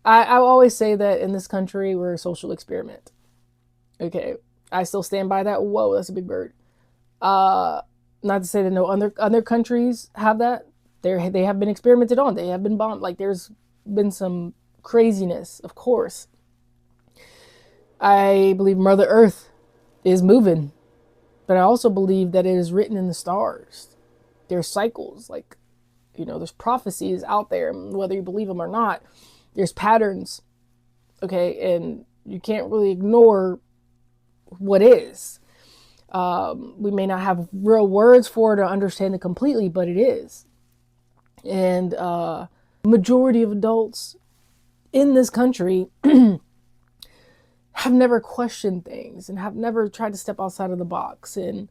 I always say that in this country, we're a social experiment. Okay. I still stand by that. Whoa, that's a big bird. Uh, Not to say that no other countries have that. They have been experimented on. They have been bombed. Like there's been some craziness, of course. I believe Mother Earth is moving, but I also believe that it is written in the stars. There's cycles, like there's prophecies out there, whether you believe them or not. There's patterns, okay, and you can't really ignore what is. We may not have real words for it or understand it completely, but it is. And majority of adults in this country have never questioned things and have never tried to step outside of the box. And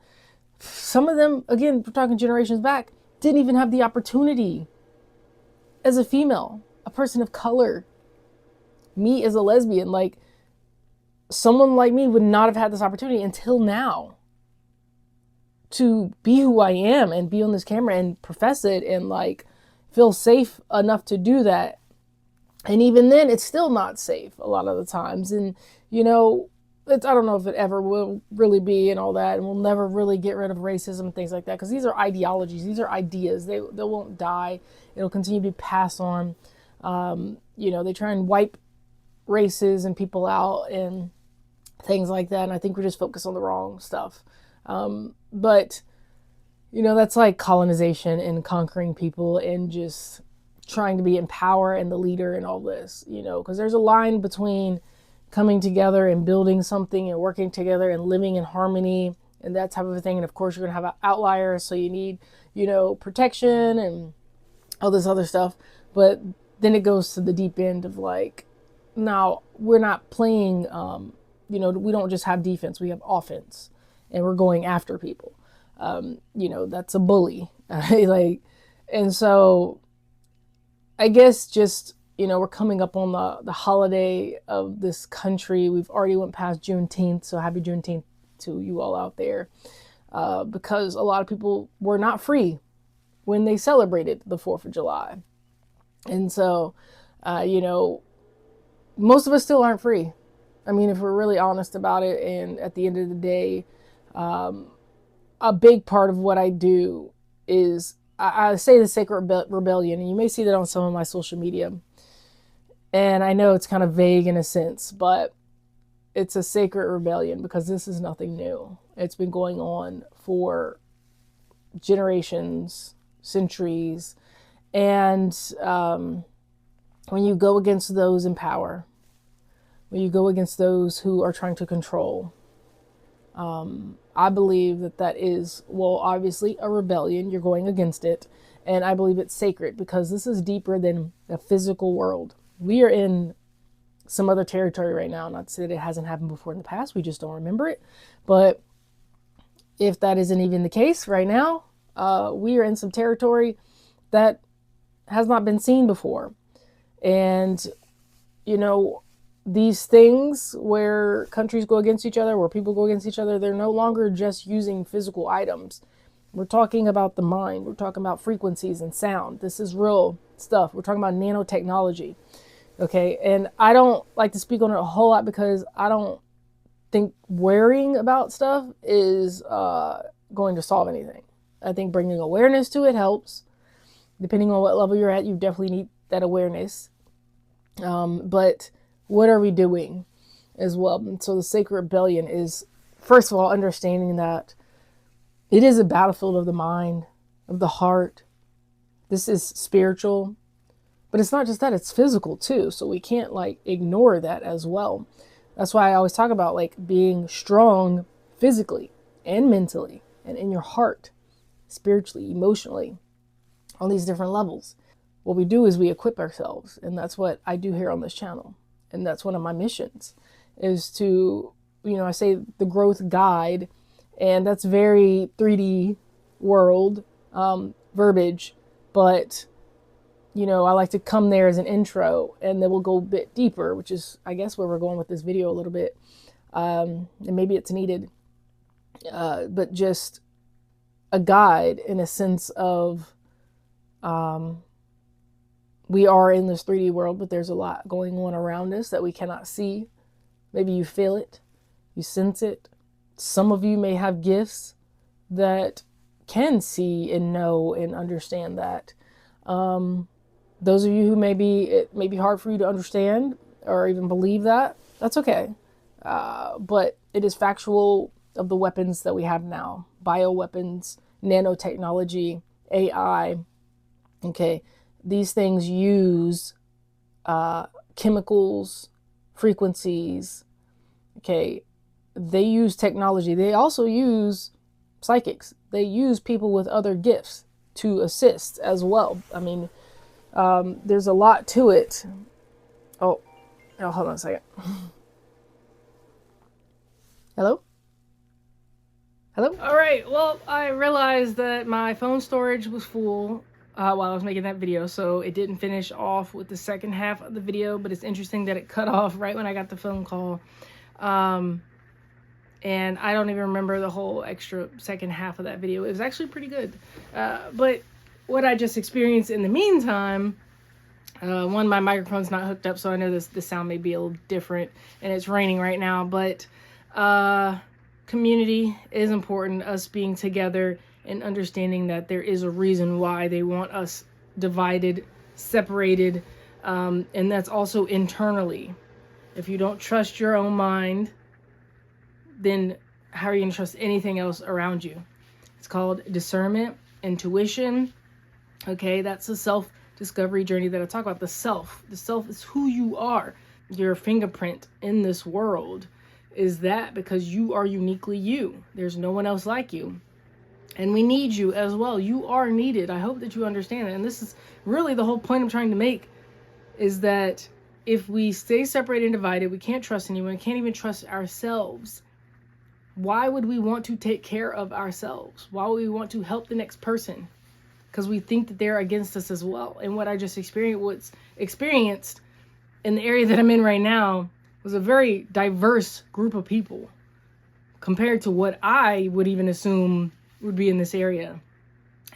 some of them, again, we're talking generations back, didn't even have the opportunity as a female, a person of color, me as a lesbian. Like, someone like me would not have had this opportunity until now to be who I am and be on this camera and profess it and like feel safe enough to do that. And even then, it's still not safe a lot of the times. And, I don't know if it ever will really be and all that. And we'll never really get rid of racism and things like that because these are ideologies, these are ideas. They won't die. It'll continue to be passed on. They try and wipe races and people out and things like that. And I think we're just focused on the wrong stuff. But that's like colonization and conquering people and just trying to be in power and the leader and all this, because there's a line between coming together and building something and working together and living in harmony and that type of thing. And of course, you're going to have outliers. So you need, protection and all this other stuff. But then it goes to the deep end of like, now we're not playing, we don't just have defense, we have offense and we're going after people. That's a bully. And so I guess just, we're coming up on the holiday of this country. We've already went past Juneteenth, so happy Juneteenth to you all out there. Because a lot of people were not free when they celebrated the 4th of July. And so, most of us still aren't free. I mean, if we're really honest about it, and at the end of the day, a big part of what I do is I say the sacred rebellion, and you may see that on some of my social media. And I know it's kind of vague in a sense, but it's a sacred rebellion because this is nothing new. It's been going on for generations, centuries. And when you go against those in power, when you go against those who are trying to control, I believe that is, well, obviously a rebellion. You're going against it. And I believe it's sacred because this is deeper than a physical world. We are in some other territory right now. Not to say that it hasn't happened before in the past. We just don't remember it. But if that isn't even the case right now, we are in some territory that has not been seen before. And, these things where countries go against each other, where people go against each other, they're no longer just using physical items. We're talking about the mind. We're talking about frequencies and sound. This is real stuff. We're talking about nanotechnology. Okay. And I don't like to speak on it a whole lot because I don't think worrying about stuff is going to solve anything. I think bringing awareness to it helps. Depending on what level you're at, you definitely need that awareness. But what are we doing as well? And so the sacred rebellion is, first of all, understanding that it is a battlefield of the mind, of the heart. This is spiritual, but it's not just that, it's physical too. So we can't like ignore that as well. That's why I always talk about like being strong physically and mentally and in your heart, spiritually, emotionally, on these different levels. What we do is we equip ourselves, and that's what I do here on this channel. And that's one of my missions is to, I say the growth guide, and that's very 3D world verbiage, but I like to come there as an intro, and then we'll go a bit deeper, which is, I guess, where we're going with this video a little bit. And maybe it's needed, but just a guide in a sense of We are in this 3D world, but there's a lot going on around us that we cannot see. Maybe you feel it, you sense it. Some of you may have gifts that can see and know and understand that. Those of you who it may be hard for you to understand or even believe that, that's okay. But it is factual of the weapons that we have now. Bioweapons, nanotechnology, AI. Okay, these things use chemicals, frequencies. Okay, they use technology. They also use psychics. They use people with other gifts to assist as well. I mean, there's a lot to it. Oh, hold on a second. Hello? Hello? All right, well, I realized that my phone storage was full while I was making that video, so it didn't finish off with the second half of the video, but it's interesting that it cut off right when I got the phone call. And I don't even remember the whole extra second half of that video. It was actually pretty good. But what I just experienced in the meantime, one, my microphone's not hooked up, so I know the sound may be a little different, and it's raining right now, but community is important, us being together and understanding that there is a reason why they want us divided, separated, and that's also internally. If you don't trust your own mind, then how are you going to trust anything else around you? It's called discernment, intuition. Okay, that's the self-discovery journey that I talk about. The self is who you are. Your fingerprint in this world is that because you are uniquely you. There's no one else like you. And we need you as well. You are needed. I hope that you understand that. And this is really the whole point I'm trying to make, is that if we stay separated and divided, we can't trust anyone, can't even trust ourselves. Why would we want to take care of ourselves? Why would we want to help the next person? Because we think that they're against us as well. And what I just experienced in the area that I'm in right now was a very diverse group of people compared to what I would even assume would be in this area.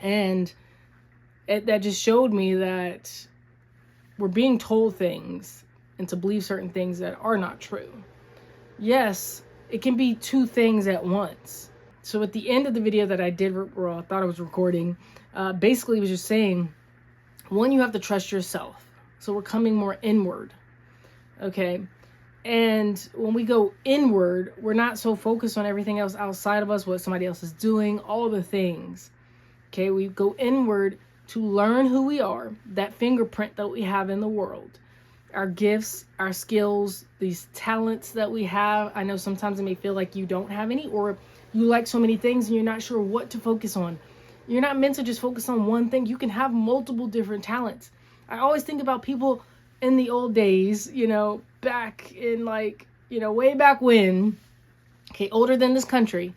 And that just showed me that we're being told things and to believe certain things that are not true. Yes, it can be two things at once. So at the end of the video that I did, or I thought I was recording, basically it was just saying, one, you have to trust yourself. So we're coming more inward, okay? And when we go inward, we're not so focused on everything else outside of us, what somebody else is doing, all the things, okay? We go inward to learn who we are, that fingerprint that we have in the world. Our gifts, our skills, these talents that we have. I know sometimes it may feel like you don't have any, or you like so many things and you're not sure what to focus on. You're not meant to just focus on one thing. You can have multiple different talents. I always think about people in the old days, back in way back when, okay, older than this country,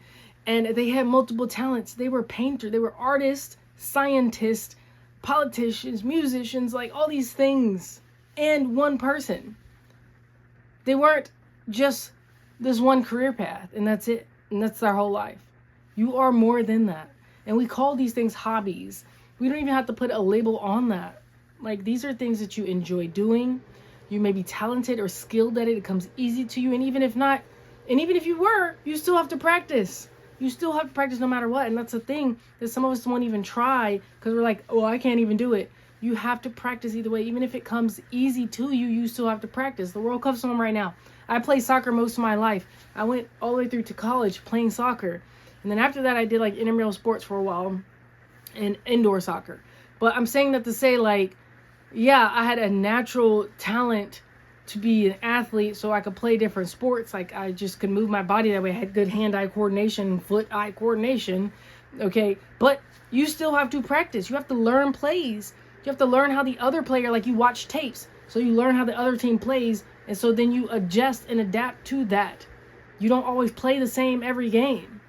and they had multiple talents. They were painters, they were artists, scientists, politicians, musicians, like all these things. And one person. They weren't just this one career path and that's it. And that's their whole life. You are more than that. And we call these things hobbies. We don't even have to put a label on that. Like, these are things that you enjoy doing. You may be talented or skilled at it. It comes easy to you. And even if not, and even if you were, you still have to practice. You still have to practice no matter what. And that's the thing that some of us won't even try because we're like, oh, I can't even do it. You have to practice either way. Even if it comes easy to you, you still have to practice. The World Cup's on right now. I played soccer most of my life. I went all the way through to college playing soccer. And then after that, I did like intramural sports for a while and indoor soccer. But I'm saying that to say, like, yeah, I had a natural talent to be an athlete so I could play different sports. Like, I just could move my body that way. I had good hand-eye coordination, foot-eye coordination. Okay, but you still have to practice. You have to learn plays. You have to learn how the other player, like you watch tapes, so you learn how the other team plays, and so then you adjust and adapt to that. You don't always play the same every game.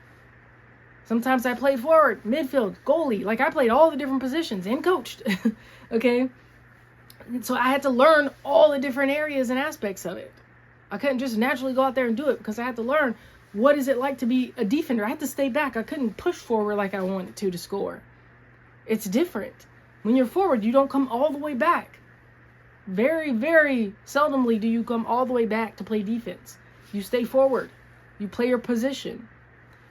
Sometimes I played forward, midfield, goalie. Like, I played all the different positions and coached, okay? And so I had to learn all the different areas and aspects of it. I couldn't just naturally go out there and do it because I had to learn what is it like to be a defender. I had to stay back. I couldn't push forward like I wanted to score. It's different. When you're forward, you don't come all the way back. Very, very seldomly do you come all the way back to play defense. You stay forward. You play your position.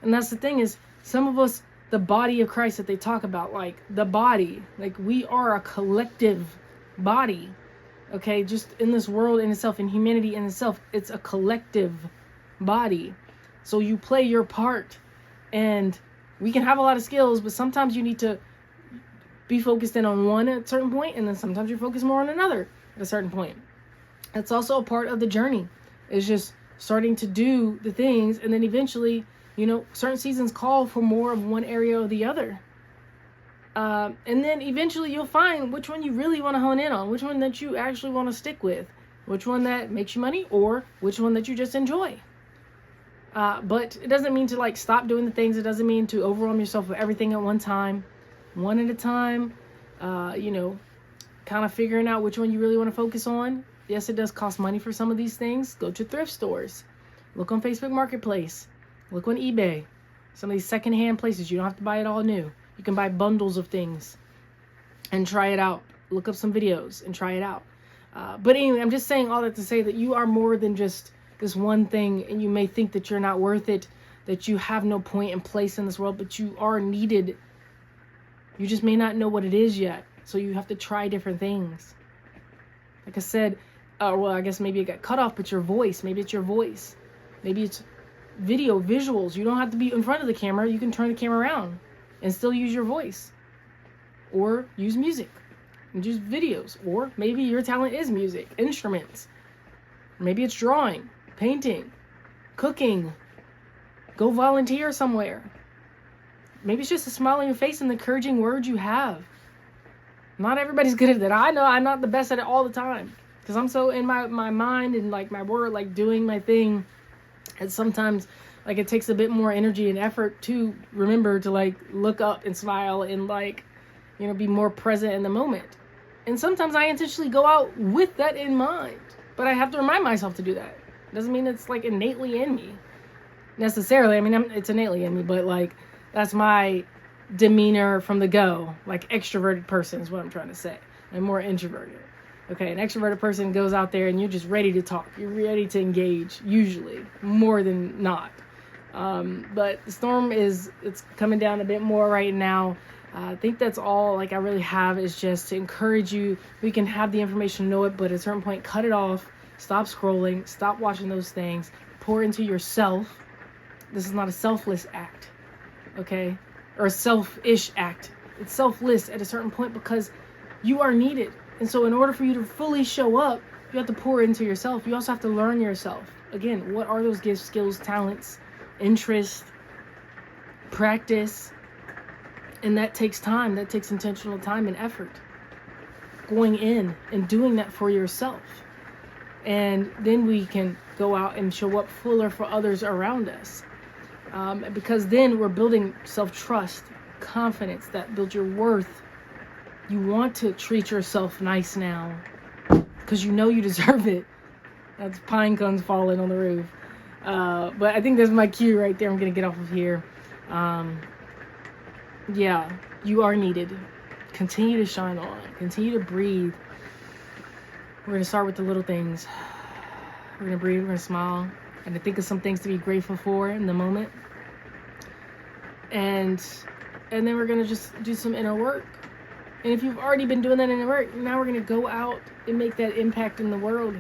And that's the thing is, some of us, the body of Christ that they talk about, like the body, like we are a collective body, okay? Just in this world in itself, in humanity in itself, it's a collective body. So you play your part, and we can have a lot of skills, but sometimes you need to be focused in on one at a certain point, and then sometimes you're focused more on another at a certain point. That's also a part of the journey. It's just starting to do the things, and then eventually, you know, certain seasons call for more of one area or the other. And then eventually you'll find which one you really want to hone in on, which one that you actually want to stick with, which one that makes you money, or which one that you just enjoy. But it doesn't mean to like stop doing the things. It doesn't mean to overwhelm yourself with everything at one time, one at a time, you know, kind of figuring out which one you really want to focus on. Yes, it does cost money for some of these things. Go to thrift stores, look on Facebook Marketplace, look on eBay, some of these secondhand places. You don't have to buy it all new. You can buy bundles of things and try it out. Look up some videos and try it out. But anyway, I'm just saying all that to say that you are more than just this one thing, and you may think that you're not worth it, that you have no point and place in this world, but you are needed. You just may not know what it is yet. So you have to try different things. Like I said, well, I guess maybe it got cut off, but your voice, maybe it's your voice. Maybe it's video, visuals. You don't have to be in front of the camera. You can turn the camera around and still use your voice. Or use music and use videos. Or maybe your talent is music, instruments. Maybe it's drawing, painting, cooking. Go volunteer somewhere. Maybe it's just a smile on your face and the encouraging words you have. Not everybody's good at that. I know I'm not the best at it all the time, because I'm so in my mind and like my word, like doing my thing. And sometimes like it takes a bit more energy and effort to remember to like look up and smile and like, you know, be more present in the moment. And sometimes I intentionally go out with that in mind, but I have to remind myself to do that. It doesn't mean it's like innately in me necessarily. I mean, it's innately in me, but like that's my demeanor from the go. Like extroverted person is what I'm trying to say. I'm more introverted. Okay, an extroverted person goes out there and you're just ready to talk. You're ready to engage, usually, more than not. But the storm it's coming down a bit more right now. I think that's all like I really have is just to encourage you. We can have the information, know it, but at a certain point, cut it off. Stop scrolling. Stop watching those things. Pour into yourself. This is not a selfless act, okay? Or a selfish act. It's selfless at a certain point because you are needed. And so in order for you to fully show up, you have to pour into yourself. You also have to learn yourself. Again, what are those gifts, skills, talents, interests, practice? And that takes time. That takes intentional time and effort. Going in and doing that for yourself. And then we can go out and show up fuller for others around us. Because then we're building self-trust, confidence that builds your worth. You want to treat yourself nice now because you know you deserve it. That's pine cones falling on the roof. But I think that's my cue right there. I'm going to get off of here. Yeah, you are needed. Continue to shine on. Continue to breathe. We're going to start with the little things. We're going to breathe. We're going to smile. And to think of some things to be grateful for in the moment. And then we're going to just do some inner work. And if you've already been doing that inner work, now we're going to go out and make that impact in the world.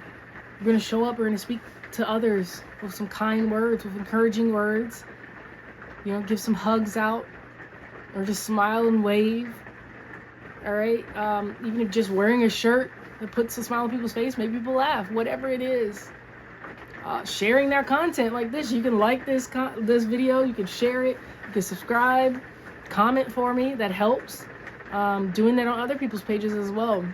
We're going to show up. We're going to speak to others with some kind words, with encouraging words. You know, give some hugs out. Or just smile and wave. All right? Even if just wearing a shirt that puts a smile on people's face, make people laugh. Whatever it is. Sharing their content like this. You can like this video. You can share it. You can subscribe. Comment for me. That helps. Doing that on other people's pages as well.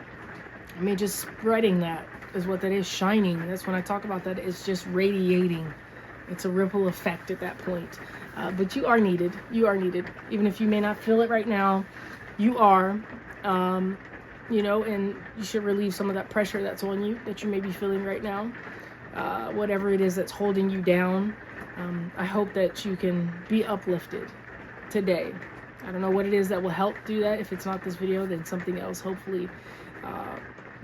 I mean, just spreading that is what that is. Shining. That's when I talk about that. It's just radiating. It's a ripple effect at that point. But you are needed. You are needed. Even if you may not feel it right now, you are. You know, and you should relieve some of that pressure that's on you, that you may be feeling right now. Whatever it is that's holding you down. I hope that you can be uplifted today. I don't know what it is that will help do that. If it's not this video, then something else, hopefully,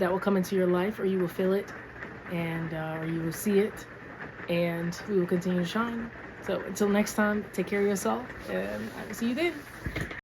that will come into your life, or you will feel it, and or you will see it, and we will continue to shine. So until next time, take care of yourself, and I will see you then.